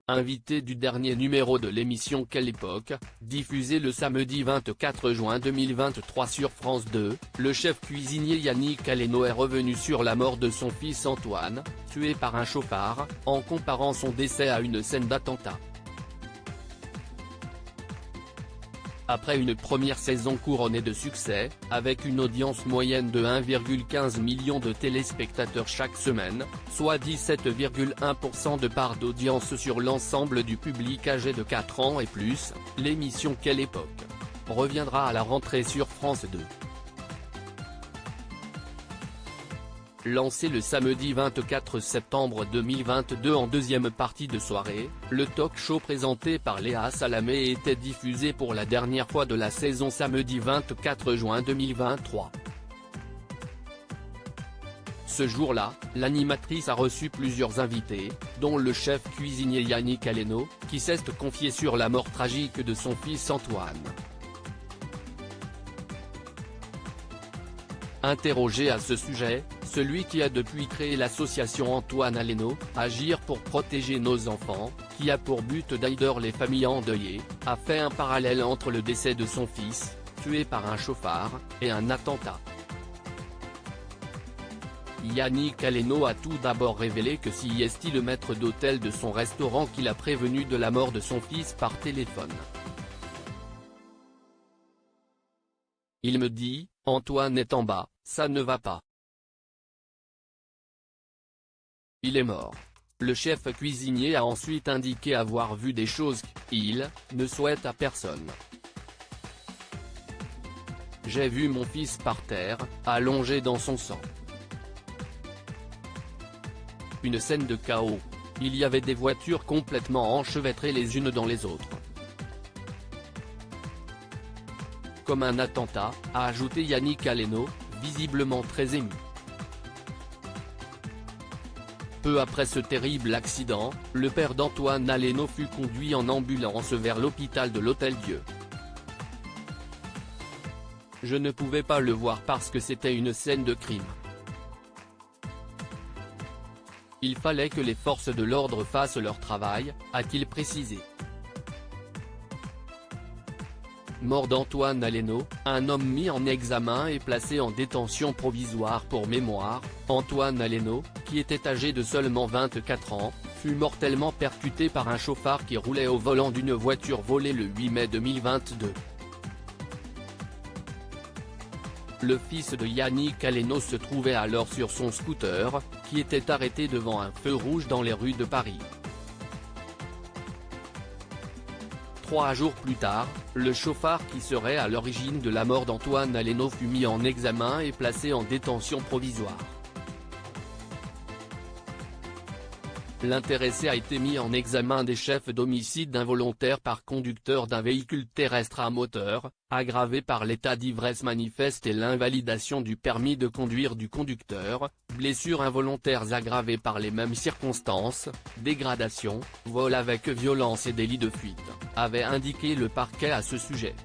invité du dernier numéro de l'émission Quelle époque, diffusé le samedi 24 juin 2023 sur France 2, le chef cuisinier Yannick Aleno est revenu sur la mort de son fils Antoine, tué par un chauffard, en comparant son décès à une scène d'attentat. Après une première saison couronnée de succès, avec une audience moyenne de 1,15 million de téléspectateurs chaque semaine, soit 17,1% de part d'audience sur l'ensemble du public âgé de 4 ans et plus, l'émission Quelle époque reviendra à la rentrée sur France 2. Lancé le samedi 24 septembre 2022 en deuxième partie de soirée, le talk-show présenté par Léa Salamé était diffusé pour la dernière fois de la saison samedi 24 juin 2023. Ce jour-là, l'animatrice a reçu plusieurs invités, dont le chef cuisinier Yannick Aleno, qui s'est confié sur la mort tragique de son fils Antoine. Interrogé à ce sujet, celui qui a depuis créé l'association Antoine Aleno, Agir pour protéger nos enfants, qui a pour but d'aider les familles endeuillées, a fait un parallèle entre le décès de son fils, tué par un chauffard, et un attentat. Yannick Aleno a tout d'abord révélé que c'est le maître d'hôtel de son restaurant qui l'a prévenu de la mort de son fils par téléphone. Il me dit, Antoine est en bas, ça ne va pas. Il est mort. Le chef cuisinier a ensuite indiqué avoir vu des choses qu'il ne souhaite à personne. J'ai vu mon fils par terre, allongé dans son sang. Une scène de chaos. Il y avait des voitures complètement enchevêtrées les unes dans les autres. Comme un attentat, a ajouté Yannick Aleno, visiblement très ému. Peu après ce terrible accident, le père d'Antoine Aleno fut conduit en ambulance vers l'hôpital de l'Hôtel-Dieu. Je ne pouvais pas le voir parce que c'était une scène de crime. Il fallait que les forces de l'ordre fassent leur travail, a-t-il précisé. Mort d'Antoine Aleno, un homme mis en examen et placé en détention provisoire pour mémoire. Antoine Aleno, qui était âgé de seulement 24 ans, fut mortellement percuté par un chauffard qui roulait au volant d'une voiture volée le 8 mai 2022. Le fils de Yannick Aleno se trouvait alors sur son scooter, qui était arrêté devant un feu rouge dans les rues de Paris. 3 jours plus tard, le chauffard qui serait à l'origine de la mort d'Antoine Aleno fut mis en examen et placé en détention provisoire. L'intéressé a été mis en examen des chefs d'homicide involontaire par conducteur d'un véhicule terrestre à moteur, aggravé par l'état d'ivresse manifeste et l'invalidation du permis de conduire du conducteur, blessures involontaires aggravées par les mêmes circonstances, dégradation, vol avec violence et délit de fuite, avait indiqué le parquet à ce sujet.